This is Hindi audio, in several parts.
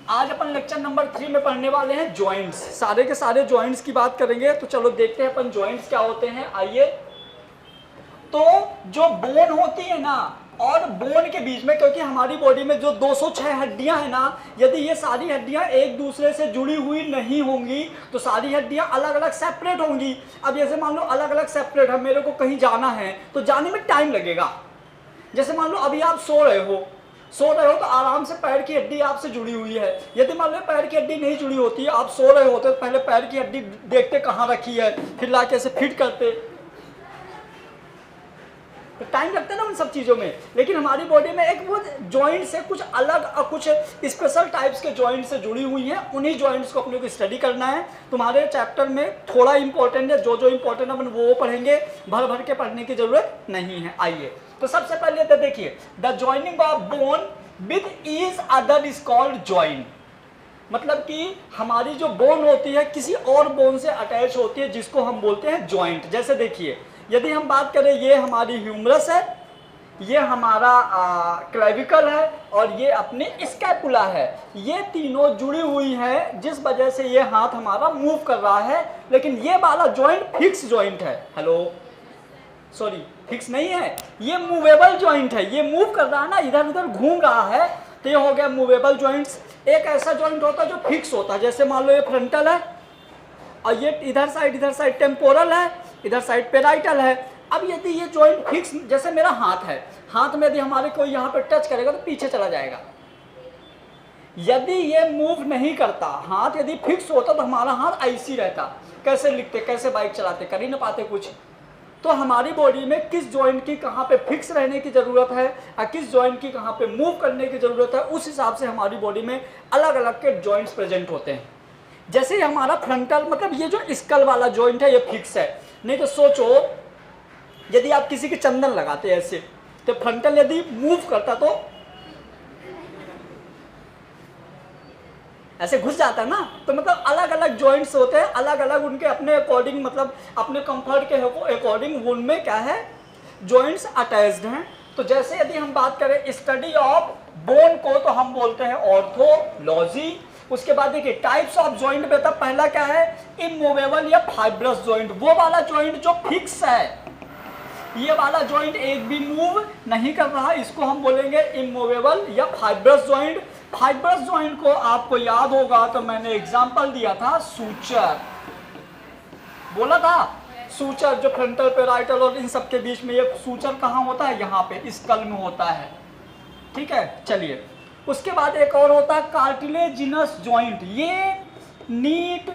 आज अपन लेक्चर नंबर 3 में पढ़ने वाले हैं जॉइंट्स। सारे के सारे जॉइंट्स की बात करेंगे। तो चलो देखते हैं अपन जॉइंट्स क्या होते हैं। आइए, तो जो बोन होती है ना और बोन के बीच में, क्योंकि हमारी बॉडी में जो 206 हड्डियां हैं ना, यदि ये सारी हड्डियां एक दूसरे से जुड़ी हुई नहीं होंगी तो सारी हड्डियां अलग अलग सेपरेट होंगी। अब जैसे मान लो अलग अलग सेपरेट है, मेरे को कहीं जाना है तो जाने में टाइम लगेगा। जैसे मान लो अभी आप सो रहे हो तो आराम से पैर की हड्डी आपसे जुड़ी हुई है। यदि मान लो पैर की हड्डी नहीं जुड़ी होती है, आप सो रहे होते तो पहले पैर की हड्डी देखते कहाँ रखी है, फिर लाके ऐसे फिट करते, तो टाइम लगता है ना उन सब चीज़ों में। लेकिन हमारी बॉडी में एक वो जॉइंट्स है, कुछ अलग और कुछ स्पेशल टाइप्स के जॉइंट्स से जुड़ी हुई हैं। उन्हीं जॉइंट्स को अपने को स्टडी करना है। तुम्हारे चैप्टर में थोड़ा इंपॉर्टेंट है, जो इंपॉर्टेंट अपन वो पढ़ेंगे, भर भर के पढ़ने की जरूरत नहीं है। आइए, तो सबसे पहले तो देखिए, the joining of bone with each other is called joint. मतलब कि हमारी जो बोन होती है किसी और बोन से अटैच होती है, जिसको हम बोलते हैं जॉइंट। जैसे देखिए, यदि हम बात करें, ये हमारी ह्यूमरस है, ये हमारा क्लेविकल है और ये अपनी स्कैपुला है। ये तीनों जुड़ी हुई है, जिस वजह से ये हाथ हमारा मूव कर रहा है। लेकिन ये वाला जॉइंट फिक्स जॉइंट है। हेलो, सॉरी, फिक्स नहीं है, ये मूवेबल जॉइंट है। ये मूव कर रहा है ना, इधर उधर घूम रहा है, तो ये हो गया मूवेबल जॉइंट्स। एक ऐसा जॉइंट होता है जो फिक्स होता है, जैसे मान लो ये फ्रंटल है और ये इधर साइड टेम्पोरल है, इधर साइड पेराइटल है। अब यदि ये जॉइंट फिक्स, जैसे मेरा हाथ है, हाथ में यदि हमारे कोई यहाँ पे टच करेगा तो पीछे चला जाएगा। यदि ये मूव नहीं करता, हाथ यदि फिक्स होता तो हमारा हाथ ऐसे ही रहता। कैसे लिखते, कैसे बाइक चलाते, कर ही ना पाते कुछ। तो हमारी बॉडी में किस जॉइंट की कहाँ पे फिक्स रहने की ज़रूरत है और किस जॉइंट की कहाँ पे मूव करने की ज़रूरत है, उस हिसाब से हमारी बॉडी में अलग अलग के जॉइंट्स प्रेजेंट होते हैं। जैसे हमारा फ्रंटल, मतलब ये जो स्कल वाला जॉइंट है, ये फिक्स है। नहीं तो सोचो, यदि आप किसी के चंदन लगाते हैं ऐसे, तो फ्रंटल यदि मूव करता तो ऐसे घुस जाता है ना। तो मतलब अलग अलग जॉइंट्स होते हैं, अलग अलग उनके अपने अकॉर्डिंग, मतलब अपने कंफर्ट के अकॉर्डिंग उनमें क्या है, जॉइंट्स अटैच्ड हैं। तो जैसे यदि हम बात करें स्टडी ऑफ बोन को, तो हम बोलते हैं ऑर्थोलॉजी। उसके बाद देखिए टाइप्स ऑफ जॉइंट में, तब पहला क्या है, इमूवेबल या फाइब्रस जॉइंट। वो वाला जॉइंट जो फिक्स है, ये वाला जॉइंट एक भी मूव नहीं कर रहा, इसको हम बोलेंगे इमूवेबल या फाइब्रस जॉइंट। फाइब्रस जॉइंट को आपको याद होगा तो मैंने एग्जांपल दिया था, सूचर बोला था। सूचर जो फ्रंटल पेराइटल और इन सब के बीच में, ये सूचर कहाँ होता है, यहाँ पे स्कल में होता है। ठीक है, चलिए। उसके बाद एक और होता है कार्टिलेजिनस जॉइंट। ये नीट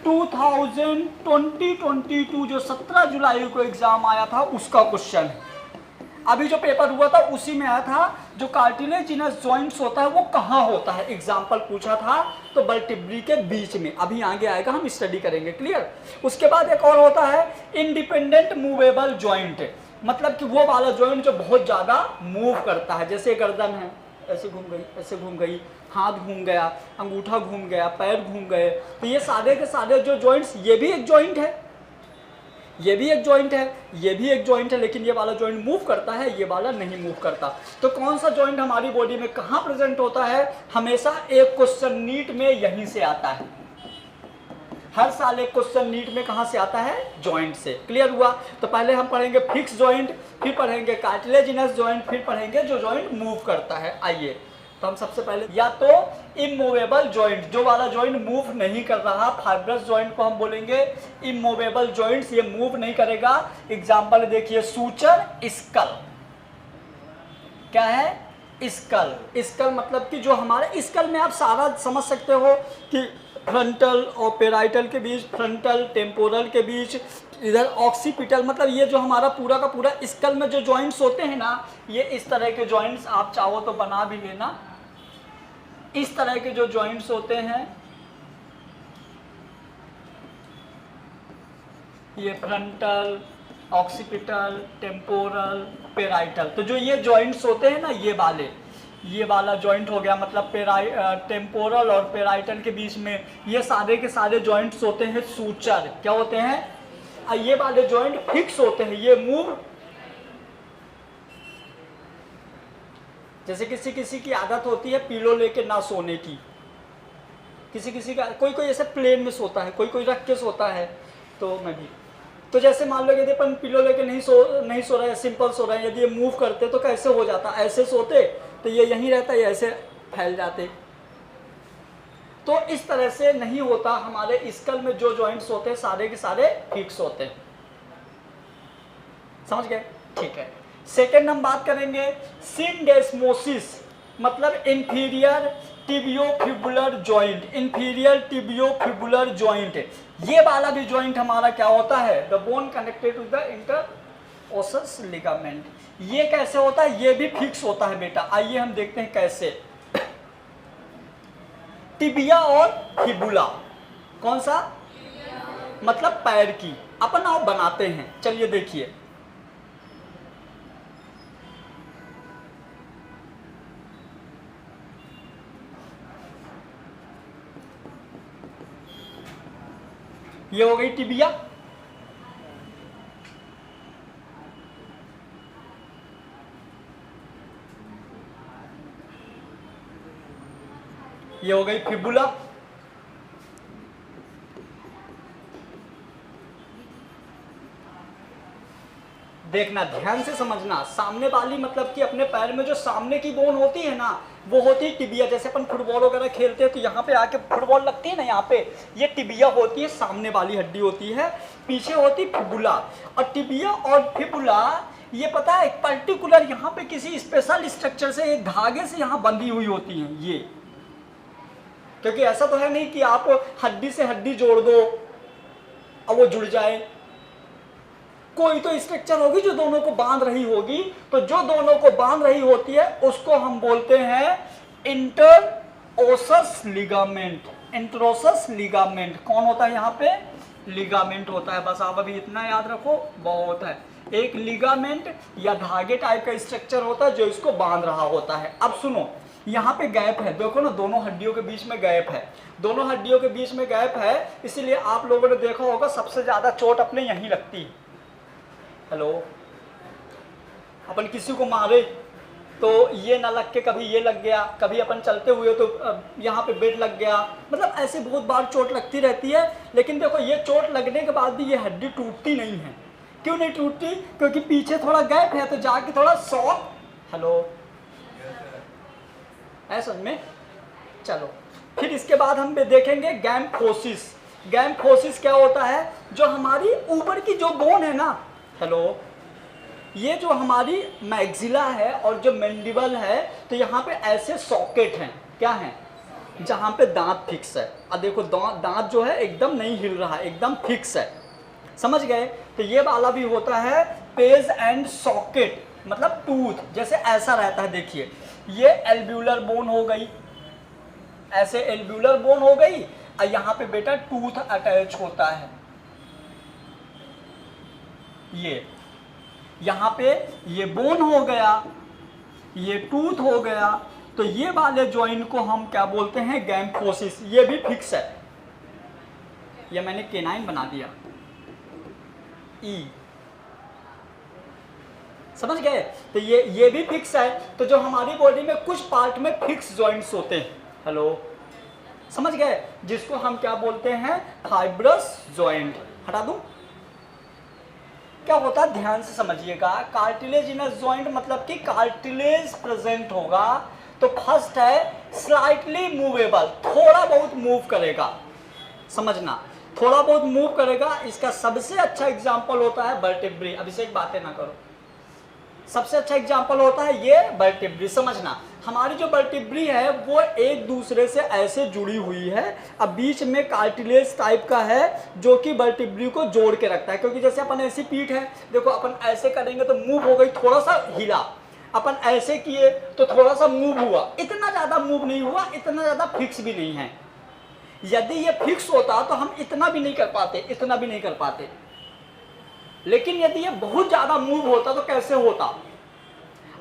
2022 जो 17 जुलाई को एग्जाम आया था उसका क्वेश्चन है। अभी जो पेपर हुआ था उसी में आया था, जो कार्टिलेजिनस जॉइंट्स होता है वो कहाँ होता है, एग्जाम्पल पूछा था। तो वर्टिब्री के बीच में, अभी आगे आएगा, हम स्टडी करेंगे, क्लियर। उसके बाद एक और होता है इंडिपेंडेंट मूवेबल जॉइंट। मतलब कि वो वाला जॉइंट जो बहुत ज़्यादा मूव करता है, जैसे गर्दन है, ऐसे घूम गई, ऐसे घूम गई, हाथ घूम गया, अंगूठा घूम गया, पैर घूम गए। तो ये सारे के सारे जो जॉइंट्स, ये भी एक जॉइंट है, ये भी एक जॉइंट है, ये भी एक जॉइंट है। लेकिन ये वाला जॉइंट मूव करता है, ये वाला नहीं मूव करता। तो कौन सा जॉइंट हमारी बॉडी में कहाँ प्रेजेंट होता है, हमेशा एक क्वेश्चन नीट में यहीं से आता है। हर साल एक क्वेश्चन नीट में कहाँ से आता है, जॉइंट से। क्लियर हुआ। तो पहले हम पढ़ेंगे फिक्स जॉइंट, फिर पढ़ेंगे कार्टिलेजिनस जॉइंट, फिर पढ़ेंगे जो जॉइंट मूव करता है। आइए, तो हम सबसे पहले, या तो इमूवेबल जॉइंट, जो वाला जॉइंट मूव नहीं कर रहा, फाइब्रस जॉइंट को हम बोलेंगे इमूवेबल जॉइंट्स, ये मूव नहीं करेगा। एग्जांपल देखिए, सूचर, स्कल। क्या है, स्कल। स्कल मतलब कि जो हमारे स्कल में आप सारा समझ सकते हो कि फ्रंटल और पेराइटल के बीच, फ्रंटल टेम्पोरल के बीच, इधर ऑक्सीपिटल, मतलब ये जो हमारा पूरा का पूरा स्कल में जो जॉइंट्स होते हैं ना, ये इस तरह के जॉइंट्स आप चाहो तो बना भी लेना। इस तरह के जो जॉइंट्स होते हैं, ये फ्रंटल, ऑक्सीपिटल, टेम्पोरल, पेराइटल। तो जो ये जॉइंट्स होते हैं ना, ये वाला जॉइंट हो गया, मतलब टेम्पोरल और पेराइटल के बीच में ये सारे के सारे जॉइंट्स होते हैं सूचर। क्या होते हैं, ये वाले जॉइंट फिक्स होते हैं, ये मूव। जैसे किसी किसी की आदत होती है पिलो लेके ना सोने की, किसी किसी का, कोई कोई ऐसे प्लेन में सोता है, कोई कोई रख के सोता है, तो मैं भी। तो जैसे मान लो यदि अपन पिलो लेके नहीं सो रहे हैं, सिंपल सो रहे हैं, यदि ये मूव करते तो कैसे हो जाता, ऐसे सोते तो ये यहीं रहता, ये ऐसे फैल जाते। तो इस तरह से नहीं होता, हमारे स्कल में जो जॉइंट्स होते हैं सारे के सारे फिक्स होते हैं। समझ गए? ठीक है। सेकेंड हम बात करेंगे सिंडेस्मोसिस, मतलब inferior tibiofibular joint. Inferior tibiofibular joint, ये वाला भी जॉइंट हमारा क्या होता है, the bone connected to the interosseous ligament. ये कैसे होता है, ये भी फिक्स होता है बेटा। आइए हम देखते हैं कैसे। टिबिया और फिबुला, कौन सा, मतलब पैर की, अपन आप बनाते हैं। चलिए देखिए, ये हो गई टिबिया, ये हो गई फिबुला, देखना ध्यान से समझना। सामने वाली मतलब कि अपने पैर में जो सामने की बोन होती है ना, वो होती है टिबिया। जैसे अपन फुटबॉल वगैरह खेलते हैं तो यहाँ पे आके फुटबॉल लगती है ना, यहाँ पे ये टिबिया होती है, सामने वाली हड्डी होती है, पीछे होती फिबुला। और टिबिया और फिबुला ये पता है एक पर्टिकुलर यहाँ पे किसी स्पेशल स्ट्रक्चर से, एक धागे से यहाँ बंधी हुई होती हैं ये। क्योंकि ऐसा तो है नहीं कि आप हड्डी से हड्डी जोड़ दो और वो जुड़ जाए, कोई तो स्ट्रक्चर होगी जो दोनों को बांध रही होगी। तो जो दोनों को बांध रही होती है उसको हम बोलते हैं इंटरओसस लिगामेंट। इंटरओसस लिगामेंट कौन होता है यहाँ पे, लिगामेंट होता है। बस आप अभी इतना याद रखो, बहुत है। एक लिगामेंट या धागे टाइप का स्ट्रक्चर होता है जो इसको बांध रहा होता है। अब सुनो, यहाँ पे गैप है, देखो ना, दोनों हड्डियों के बीच में गैप है, दोनों हड्डियों के बीच में गैप है। इसीलिए आप लोगों ने देखा होगा सबसे ज्यादा चोट अपने यहीं लगती है। हेलो, अपन किसी को मारे तो ये ना लग के कभी ये लग गया, कभी अपन चलते हुए तो यहाँ पे बेड लग गया, मतलब ऐसे बहुत बार चोट लगती रहती है। लेकिन देखो ये चोट लगने के बाद भी ये हड्डी टूटती नहीं है। क्यों नहीं टूटती, क्योंकि पीछे थोड़ा गैप है, तो जाके थोड़ा सॉफ्ट, हेलो है समझ में। चलो फिर इसके बाद हम देखेंगे गैम्फोसिस। गैम्फोसिस क्या होता है, जो हमारी ऊपर की जो बोन है ना, हेलो, ये जो हमारी मैक्सिला है और जो मैंडिबल है, तो यहाँ पे ऐसे सॉकेट हैं, क्या हैं, जहाँ पे दांत फिक्स है। अब देखो दांत जो है एकदम नहीं हिल रहा है, एकदम फिक्स है। समझ गए? तो ये वाला भी होता है पेज एंड सॉकेट, मतलब टूथ जैसे ऐसा रहता है। देखिए ये एल्ब्यूलर बोन हो गई, ऐसे एल्ब्यूलर बोन हो गई, और यहाँ पे बेटा टूथ अटैच होता है। ये यहाँ पे ये बोन हो गया, ये टूथ हो गया, तो ये वाले जॉइंट को हम क्या बोलते हैं, गैम्फोसिस। ये भी फिक्स है, ये मैंने केनाइन बना दिया, ई, समझ गए? तो ये भी फिक्स है। तो जो हमारी बॉडी में कुछ पार्ट में फिक्स जॉइंट्स होते हैं, हेलो, समझ गए, जिसको हम क्या बोलते हैं, फाइब्रस जॉइंट। हटा दूं? क्या होता है ध्यान से समझिएगा। कार्टिलेजिनस जॉइंट मतलब कि कार्टिलेज प्रेजेंट होगा, तो फर्स्ट है स्लाइटली मूवेबल, थोड़ा बहुत मूव करेगा, समझना, थोड़ा बहुत मूव करेगा। इसका सबसे अच्छा एग्जांपल होता है वर्टेब्री। अभिषेक बातें ना करो, सबसे अच्छा एग्जांपल होता है ये वर्टेब्री। समझना, हमारी जो वर्टेब्री है वो एक दूसरे से ऐसे जुड़ी हुई है, अब बीच में कार्टिलेज टाइप का है जो कि वर्टेब्री को जोड़ के रखता है। क्योंकि जैसे अपन ऐसी पीठ है, देखो अपन ऐसे करेंगे तो मूव हो गई, थोड़ा सा हिला, अपन ऐसे किए तो थोड़ा सा मूव हुआ, इतना ज्यादा मूव नहीं हुआ, इतना ज्यादा फिक्स भी नहीं है। यदि ये फिक्स होता तो हम इतना भी नहीं कर पाते, इतना भी नहीं कर पाते। लेकिन यदि ये बहुत ज्यादा मूव होता तो कैसे होता,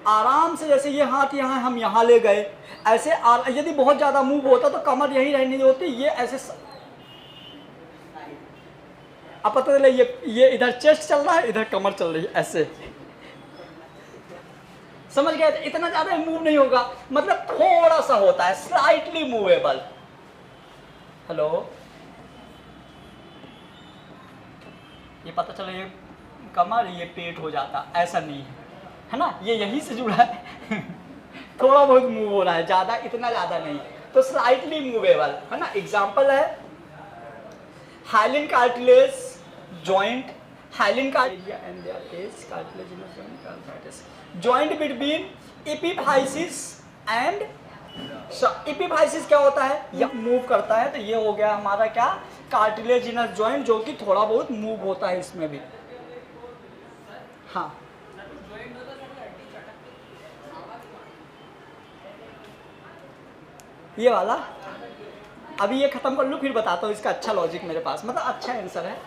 आराम से, जैसे ये हाथ यहाँ हम यहाँ ले गए, ऐसे यदि बहुत ज्यादा मूव होता तो कमर यही रहनी होती, ये ऐसे अब पता चले ये इधर चेस्ट चल रहा है, इधर कमर चल रही है, ऐसे, समझ गए? इतना ज्यादा मूव नहीं होगा, मतलब थोड़ा सा होता है, स्लाइटली मूवेबल। हेलो, ये पता चला ये कमर ये पेट हो जाता, ऐसा नहीं है ना, ये यहीं से जुड़ा है थोड़ा बहुत मूव हो रहा है, ज़्यादा इतना ज़्यादा नहीं, तो स्लाइटली मूवेबल है ना। एग्जाम्पल है hyaline cartilage joint, hyaline joint between epiphysis and, epiphysis क्या होता है, ये मूव करता है, तो ये हो गया हमारा क्या, कार्टिलेजिनस जॉइंट, जो कि थोड़ा बहुत मूव होता है इसमें भी। हाँ ये वाला, अभी ये खत्म कर लूँ फिर बताता हूँ इसका अच्छा लॉजिक मेरे पास, मतलब अच्छा आंसर है।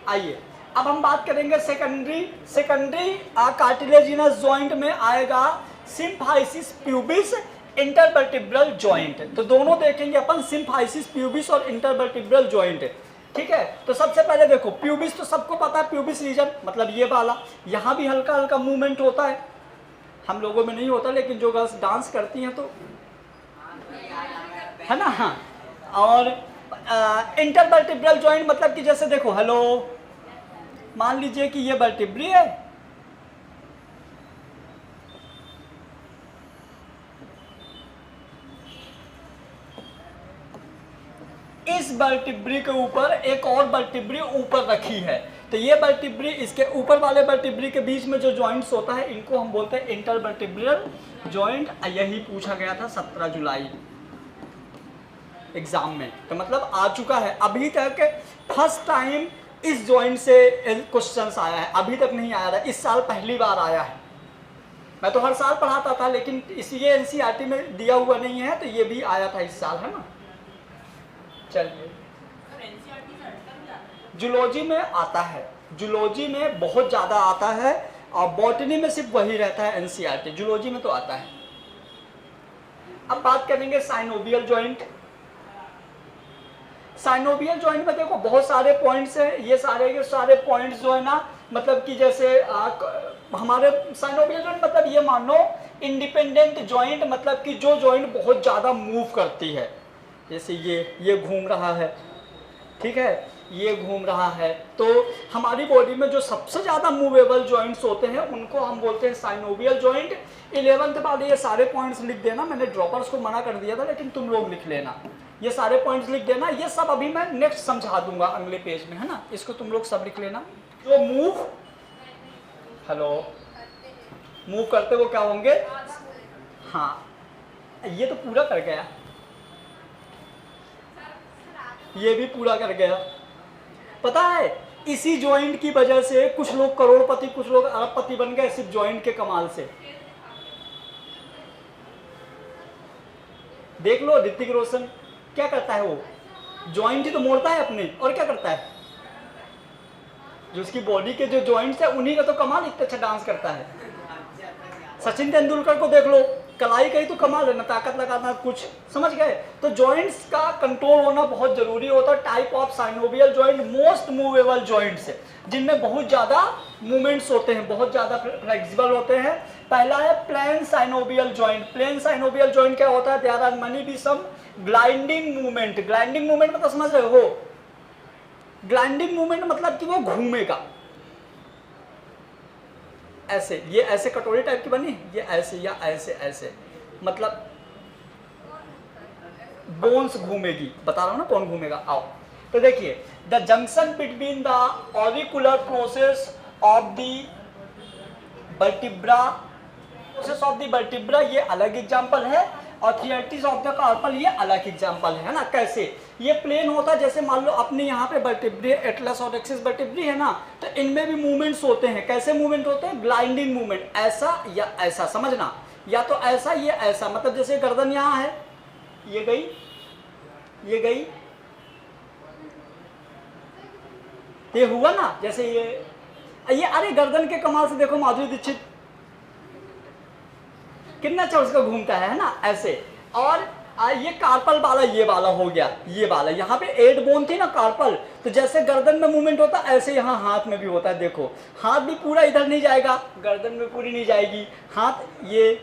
आइए अब हम बात करेंगे सेकेंडरी कार्टिलेजिनस जॉइंट में आएगा सिम्फाइसिस प्यूबिस, इंटरवर्टिब्रल जॉइंट। तो दोनों देखेंगे अपन, सिम्फाइसिस प्यूबिस और इंटरवर्टिब्रल जॉइंट, ठीक है। तो सबसे पहले देखो प्यूबिस तो सबको पता है, प्यूबिस रीजन मतलब ये वाला, यहाँ भी हल्का हल्का मूवमेंट होता है, हम लोगों में नहीं होता लेकिन जो गर्ल्स डांस करती हैं तो है ना। हाँ, और इंटरवर्टिब्रल जॉइंट मतलब कि जैसे देखो, हेलो, मान लीजिए कि ये वर्टिब्री है, इस वर्टिब्री के ऊपर एक और वर्टिब्री ऊपर रखी है, तो ये वर्टिब्री इसके ऊपर वाले वर्टिब्री के बीच में जो जॉइंट्स होता है इनको हम बोलते हैं इंटरवर्टिब्रल जॉइंट। यही पूछा गया था 17 जुलाई एग्जाम में, तो मतलब आ चुका है। अभी तक फर्स्ट टाइम इस जॉइंट से क्वेश्चंस आया है, अभी तक नहीं आया था, इस साल पहली बार आया है। मैं तो हर साल पढ़ाता था लेकिन इसलिए एनसीईआरटी में दिया हुआ नहीं है, तो ये भी आया था इस साल, है ना। चलिए, जूलॉजी में आता है, जूलॉजी में बहुत ज़्यादा आता है, और बॉटनी में सिर्फ वही रहता है एनसीईआरटी, जूलॉजी में तो आता है। अब बात करेंगे साइनोवियल जॉइंट। साइनोवियल जॉइंट में देखो बहुत सारे पॉइंट्स हैं, ये सारे के सारे पॉइंट्स जो है ना, मतलब कि जैसे हमारे साइनोवियल जॉइंट मतलब ये मान लो इंडिपेंडेंट जॉइंट, मतलब कि जो जॉइंट बहुत ज़्यादा मूव करती है, जैसे ये घूम रहा है, ठीक है, ये घूम रहा है, तो हमारी बॉडी में जो सबसे ज़्यादा मूवेबल जॉइंट्स होते हैं उनको हम बोलते हैं साइनोवियल जॉइंट। 11th वाले ये सारे पॉइंट्स लिख देना, मैंने ड्रॉपर्स को मना कर दिया था लेकिन तुम लोग लिख लेना, ये सारे पॉइंट्स लिख देना, ये सब अभी मैं नेक्स्ट समझा दूंगा अगले पेज में, है ना, इसको तुम लोग सब लिख लेना। जो मूव, हेलो, मूव करते वो क्या होंगे, हाँ ये तो पूरा कर गया, ये भी पूरा कर गया। पता है इसी जॉइंट की वजह से कुछ लोग करोड़पति, कुछ लोग अरबपति बन गए सिर्फ जॉइंट के कमाल से। देख लो ऋतिक रोशन क्या करता है, वो जॉइंट ही तो मोड़ता है अपने, और क्या करता है, जो उसकी बॉडी के जो जॉइंट्स है उन्हीं का तो कमाल, इतना अच्छा डांस करता है। सचिन तेंदुलकर को देख लो, कलाई का ही तो कमाल है ना, ताकत लगाना कुछ, समझ गए। तो जॉइंट्स का कंट्रोल होना बहुत जरूरी होता है। Type of synovial joint, most movable joints है जिनमें बहुत ज्यादा मूवमेंट्स होते हैं, बहुत ज्यादा फ्लेक्सिबल होते हैं। पहला है plane synovial joint. Plane synovial joint क्या होता है, there are many be some gliding movement. Gliding movement मतलब समझ रहे हो, ग्लाइंडिंग मूवमेंट मतलब कि वो घूमेगा ऐसे, ये ऐसे कटोरी टाइप की बनी, ये ऐसे या ऐसे ऐसे, मतलब बोन्स घूमेगी, बता रहा हूं ना कौन घूमेगा। आओ तो देखिए, the junction between the auricular process of the vertebra, process of the vertebra ये अलग एग्जांपल है, और थियरिटीज ऑफ द कार्पल ये अलग एग्जांपल है ना। कैसे, ये प्लेन होता है, जैसे मान लो अपने यहाँ पे वर्टिब्री, एटलस और एक्सिस वर्टिब्री है ना, तो इनमें भी मूवमेंट्स होते हैं। कैसे मूवमेंट होते हैं, ग्लाइंडिंग मूवमेंट, ऐसा या ऐसा, समझना, या तो ऐसा ये ऐसा, मतलब जैसे गर्दन यहाँ है, ये गई, ये गई, ये हुआ ना, जैसे ये अरे गर्दन के कमाल से देखो माधुरी दीक्षित कितना अच्छा उसका घूमता है ना, ऐसे। और ये कार्पल वाला, ये वाला हो गया, ये वाला, यहाँ पे 8 बोन थी ना कार्पल, तो जैसे गर्दन में मूवमेंट होता है ऐसे यहाँ हाथ में भी होता है। देखो हाथ भी पूरा इधर नहीं जाएगा, गर्दन में पूरी नहीं जाएगी, हाथ ये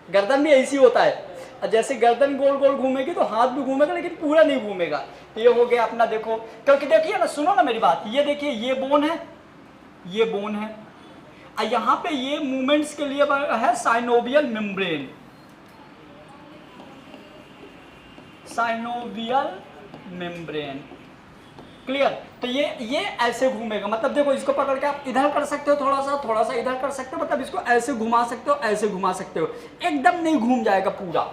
गर्दन भी ऐसी होता है। जैसे गर्दन गोल गोल घूमेगी तो हाथ भी घूमेगा, लेकिन पूरा नहीं घूमेगा। ये हो गया अपना, देखो क्योंकि देखिए ना, सुनो ना मेरी बात, ये देखिए ये बोन है, ये बोन है, और यहाँ पे ये मूवमेंट्स के लिए है synovial membrane, synovial membrane, clear. तो ये ऐसे घूमेगा, मतलब देखो इसको पकड़ के आप इधर कर सकते हो, थोड़ा सा इधर कर सकते हो, मतलब इसको ऐसे घुमा सकते हो, ऐसे घुमा सकते हो, एकदम नहीं घूम जाएगा पूरा,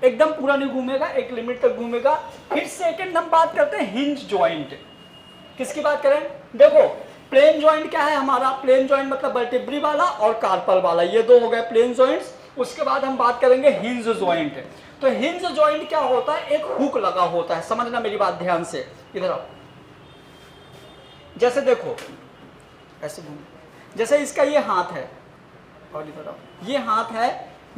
एकदम पूरा नहीं घूमेगा, एक लिमिट तक घूमेगा। फिर सेकंड हम बात करते हैं हिंज जॉइंट। किसकी बात करें, देखो प्लेन जॉइंट क्या है हमारा, प्लेन जॉइंट मतलब वर्टेब्री वाला और कार्पल वाला, ये दो हो गए प्लेन जॉइंट्स। उसके बाद हम बात करेंगे हिंज जॉइंट। तो हिंज जॉइंट क्या होता है, एक हुक लगा होता है, समझना मेरी बात ध्यान से, इधर आओ। जैसे देखो ऐसे घूम, जैसे इसका ये हाथ है और इधर आओ, ये हाथ है,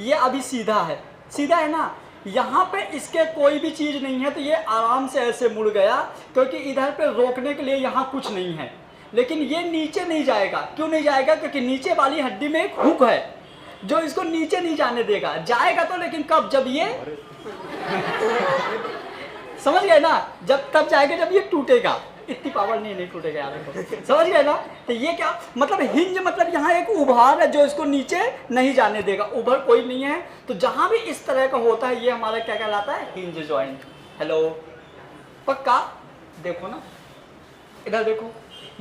ये अभी सीधा है, सीधा है ना, यहाँ पे इसके कोई भी चीज नहीं है, तो ये आराम से ऐसे मुड़ गया, क्योंकि इधर पे रोकने के लिए यहाँ कुछ नहीं है। लेकिन ये नीचे नहीं जाएगा, क्यों नहीं जाएगा, क्योंकि नीचे वाली हड्डी में एक हुक है जो इसको नीचे नहीं जाने देगा। जाएगा तो लेकिन कब, जब ये समझ गए ना, जब तब जाएगा जब ये टूटेगा, इतनी पावर नहीं टूटेगा यार, समझ गए ना। तो ये क्या मतलब, हिंज मतलब यहाँ एक उभार है जो इसको नीचे नहीं जाने देगा, उभर कोई नहीं है, तो जहां भी इस तरह का होता है ये हमारा क्या कहलाता है, हिंज जॉइंट। हेलो, पक्का, देखो ना इधर देखो,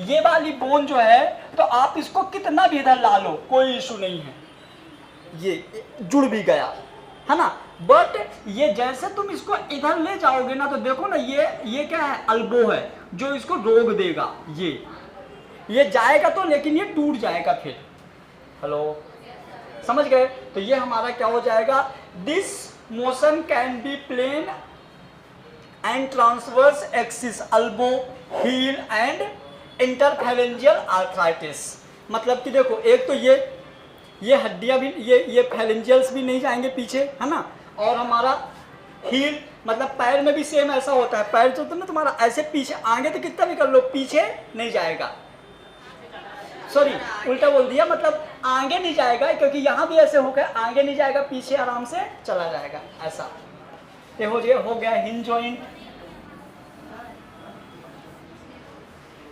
ये वाली बोन जो है, तो आप इसको कितना भी इधर ला लो कोई इशू नहीं है, ये जुड़ भी गया है ना। बट ये जैसे तुम इसको इधर ले जाओगे ना, तो देखो ना ये क्या है, अल्बो है जो इसको रोक देगा, ये जाएगा तो, लेकिन ये टूट जाएगा फिर। हेलो, समझ गए। तो ये हमारा क्या हो जाएगा, this motion can be plane and transverse axis elbow heel and interphalangeal arthritis. मतलब कि देखो, एक तो ये हड्डियां भी, ये फेरेंजियल्स भी नहीं जाएंगे पीछे, है ना, और हमारा हील मतलब पैर में भी सेम ऐसा होता है, पैर जो तुमने तुम्हारा ऐसे पीछे, आगे तो कितना भी कर लो पीछे नहीं जाएगा, सॉरी उल्टा बोल दिया, मतलब आगे नहीं जाएगा, क्योंकि यहाँ भी ऐसे हो गया, आगे नहीं जाएगा, पीछे आराम से चला जाएगा, ऐसा। ये हो गया हिंज जॉइंट।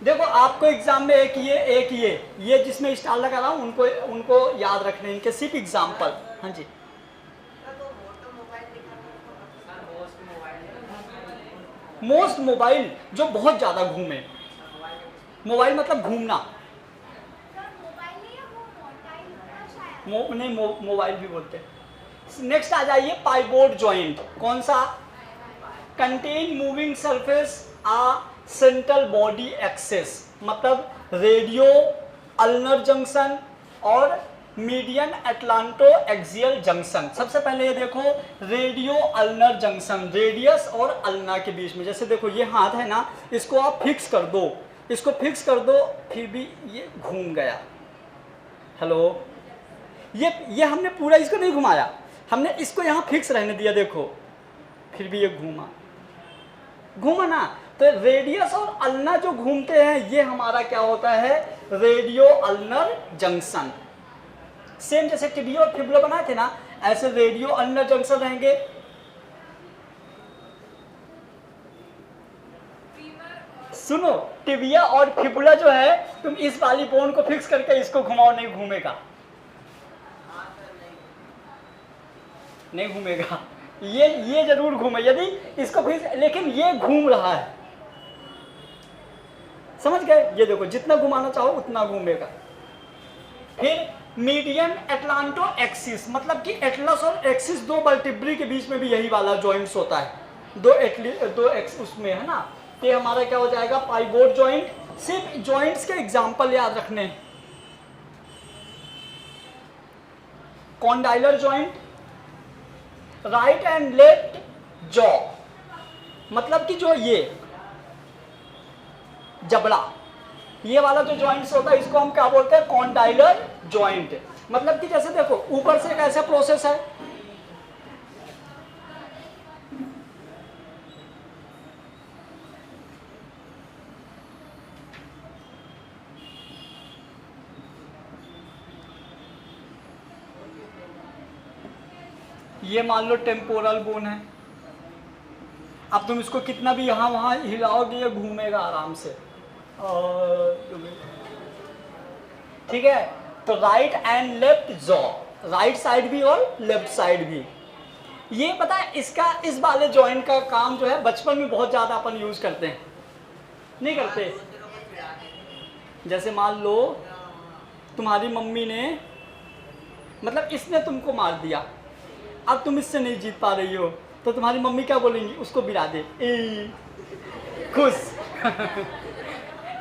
देखो आपको एग्जाम में एक ये जिसमें स्टार लगा रहा हूँ, उनको याद रखने, इनके सिर्फ एग्जाम्पल। हाँ जी, मोस्ट मोबाइल जो बहुत ज्यादा घूमे, मोबाइल मतलब घूमना, नहीं मोबाइल भी बोलते हैं। नेक्स्ट आ जाइए पाइवोट जॉइंट, कौन सा, कंटेन मूविंग सरफेस आ सेंट्रल बॉडी एक्सेस, मतलब रेडियो अल्नर जंक्शन और मीडियन एटलांटो एक्सियल जंक्शन। सबसे पहले ये देखो, रेडियो अल्नर जंक्शन, रेडियस और अल्ना के बीच में, जैसे देखो ये हाथ है ना, इसको आप फिक्स कर दो, इसको फिक्स कर दो, फिर भी ये घूम गया। हेलो, ये हमने पूरा इसको नहीं घुमाया, हमने इसको यहाँ फिक्स रहने दिया, देखो फिर भी ये घूमा ना। तो रेडियस और अल्ना जो घूमते हैं, ये हमारा क्या होता है, रेडियो अल्नर जंक्शन। सेम जैसे टिबिया और फिबुला बनाए थे ना, ऐसे रेडियो अल्नर जंक्शन रहेंगे। सुनो, टिबिया और फिबुला जो है, तुम इस वाली बोन को फिक्स करके इसको घुमाओ, नहीं घूमेगा, नहीं घूमेगा। ये जरूर घूमे यदि इसको फिक्स, लेकिन ये घूम रहा है, समझ गए। ये देखो जितना घुमाना चाहो उतना घूमेगा। फिर मीडियन एटलांटो एक्सिस, मतलब कि एटलस और एक्सिस दो वर्टिब्री के बीच में भी यही वाला जॉइंट्स होता है, दो एक्स उसमें, है ना। ये हमारा क्या हो जाएगा, पाइवोट जॉइंट। सिर्फ जॉइंट्स के एग्जांपल याद रखने, condylar joint, right and left jaw, मतलब कि जो ये जबड़ा, ये वाला जो जॉइंट्स होता है, इसको हम क्या बोलते हैं, कॉन्डाइलर जॉइंट। मतलब कि जैसे देखो ऊपर से एक ऐसा प्रोसेस है, ये मान लो टेम्पोरल बोन है। अब तुम इसको कितना भी यहाँ वहाँ हिलाओगे ये घूमेगा आराम से। ठीक है, तो right and left jaw, right side भी और लेफ्ट साइड भी। ये पता है इसका, इस वाले जॉइंट का काम जो है बचपन में बहुत ज़्यादा अपन यूज करते हैं, नहीं करते? जैसे मान लो तुम्हारी मम्मी ने, मतलब इसने तुमको मार दिया, अब तुम इससे नहीं जीत पा रही हो, तो तुम्हारी मम्मी क्या बोलेंगी? उसको गिरा दे, खुश।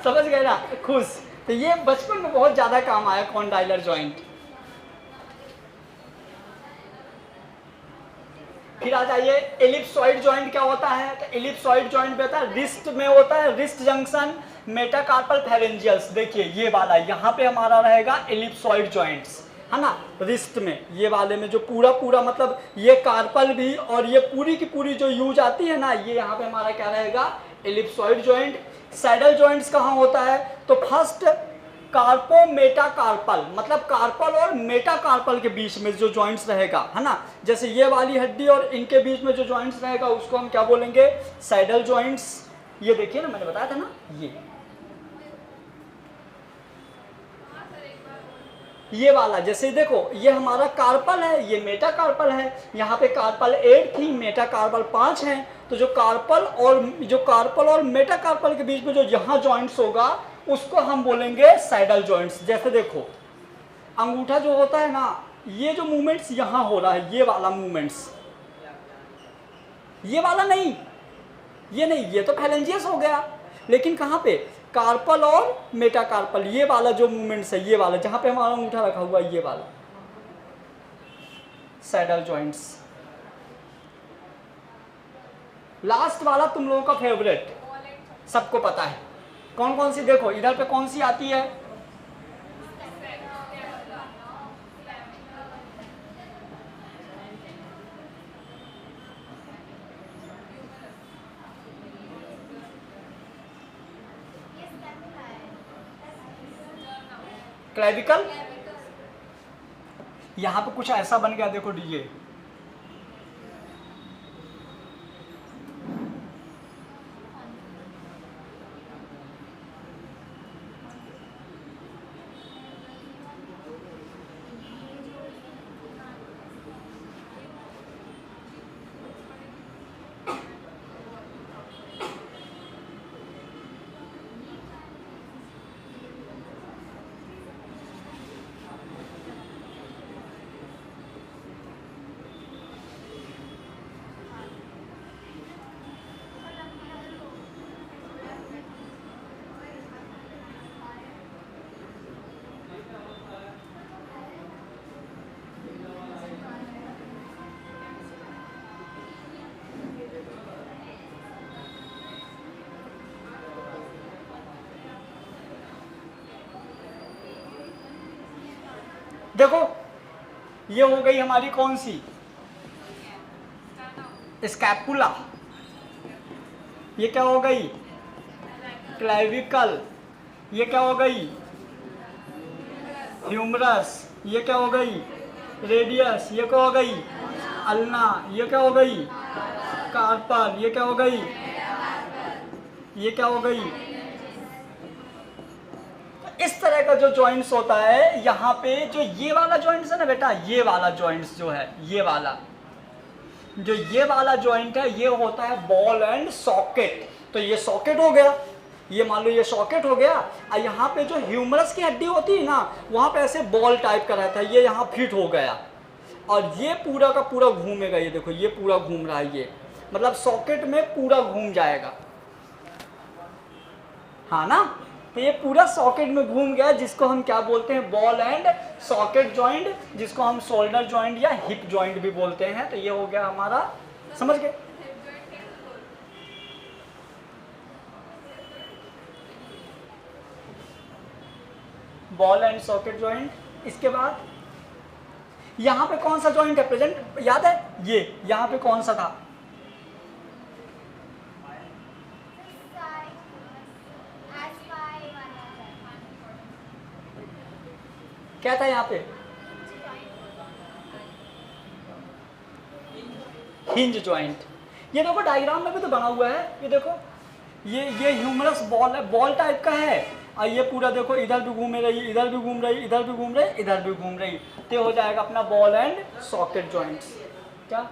समझ गए ना, खुश। तो ये बचपन में बहुत ज्यादा काम आया कॉन्डाइलर जॉइंट। फिर आ जाइए, एलिप्सॉइड जॉइंट क्या होता है? तो एलिप्सॉइड जॉइंट होता है रिस्ट में, होता है रिस्ट जंक्शन मेटाकार्पल फेरेंजियल्स। देखिए ये वाला यहाँ पे हमारा रहेगा एलिप्सॉइड जॉइंट्स, है ना, रिस्ट में। ये वाले में जो पूरा पूरा मतलब ये कार्पल भी और ये पूरी की पूरी जो यूज आती है ना, ये यहाँ पे हमारा क्या रहेगा? Ellipsoid joint. सैडल जॉइंट्स कहाँ होता है? तो फर्स्ट कार्पो मेटाकार्पल, मतलब कार्पल और मेटाकार्पल के बीच में जो जॉइंट्स रहेगा, है ना, जैसे ये वाली हड्डी और इनके बीच में जो जॉइंट्स रहेगा उसको हम क्या बोलेंगे? Saddle joints. ये देखिए ना, मैंने बताया था ना, ये वाला, जैसे देखो ये हमारा कार्पल है, ये मेटाकार्पल है। यहाँ पे कार्पल 8 थी, मेटाकार्पल 5 है। तो जो कार्पल और मेटाकार्पल के बीच में जो यहाँ जॉइंट्स होगा उसको हम बोलेंगे सैडल जॉइंट्स। जैसे देखो अंगूठा जो होता है ना, ये जो मूवमेंट्स यहाँ हो रहा है, ये वाला मूवमेंट्स, ये वाला नहीं, ये नहीं, ये तो फैलेंजियस हो गया। लेकिन कहाँ पे? कार्पल और मेटाकार्पल, ये वाला जो मूवमेंट्स है, ये वाला जहां पे हमारा अंगूठा रखा हुआ है, ये वाला सैडल जॉइंट्स। लास्ट वाला तुम लोगों का फेवरेट, सबको पता है कौन कौन सी? देखो इधर पे कौन सी आती है? क्लेविकल। यहां पे कुछ ऐसा बन गया, देखो डीजे, देखो ये हो गई हमारी कौन सी? स्कैपुला। ये क्या हो गई? क्लेविकल। ये क्या हो गई? ह्यूमरस। ये क्या हो गई? रेडियस। ये क्या हो गई? अल्ना। ये क्या हो गई? कार्पल। ये क्या हो गई? ये क्या हो गई? इस तरह का जो जॉइंट्स होता है, यहाँ पे जो ये वाला जॉइंट्स है ना बेटा, ये वाला जॉइंट्स जो है, ये वाला जॉइंट है, ये होता है बॉल एंड सॉकेट। तो ये सॉकेट हो गया, ये मान लो ये सॉकेट हो गया। और यहाँ पे जो ह्यूमरस की हड्डी होती है ना, वहाँ पे ऐसे बॉल टाइप का रहता है, ये यहाँ फिट हो गया और ये पूरा का पूरा घूमेगा। ये देखो ये पूरा घूम रहा है, ये मतलब सॉकेट में पूरा घूम जाएगा, हाँ ना। तो ये पूरा सॉकेट में घूम गया, जिसको हम क्या बोलते हैं? बॉल एंड सॉकेट जॉइंट, जिसको हम शोल्डर जॉइंट या हिप जॉइंट भी बोलते हैं। तो ये हो गया हमारा, समझ गए? Ball and socket joint. इसके बाद यहाँ पे कौन सा जॉइंट है प्रेजेंट, याद है? ये यहाँ पे कौन सा था? क्या था यहाँ पे? Hinge joint. ये देखो डायग्राम में भी तो बना हुआ है, ये देखो ये ह्यूमरस बॉल है, बॉल टाइप का है, और ये पूरा देखो इधर भी घूम रही, इधर भी घूम रही, इधर भी घूम रही, इधर भी घूम रही, तो हो जाएगा अपना बॉल एंड सॉकेट जॉइंट्स। क्या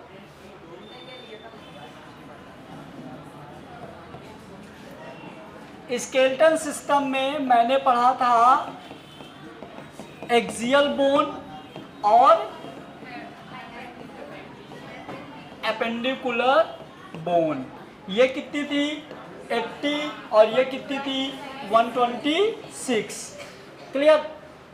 स्केलेटन सिस्टम में मैंने पढ़ा था एक्सियल बोन और एपेंडिकुलर बोन। ये कितनी थी 80 और ये कितनी थी 126। क्लियर।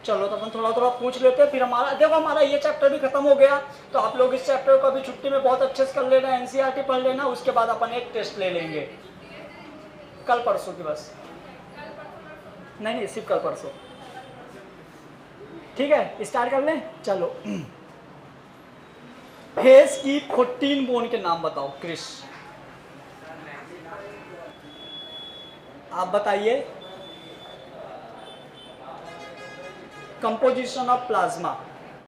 चलो तो अपन थोड़ा थोड़ा पूछ लेते हैं, फिर हमारा देखो हमारा ये चैप्टर भी खत्म हो गया, तो आप लोग इस चैप्टर को अभी छुट्टी में बहुत अच्छे से कर लेना, एनसीईआरटी पढ़ लेना, उसके बाद अपन एक टेस्ट ले लेंगे कल परसों की, बस नहीं सिर्फ कल परसों। ठीक है, स्टार्ट कर लें। चलो फेस की 14 बोन के नाम बताओ क्रिश, आप बताइए। Composition of plasma,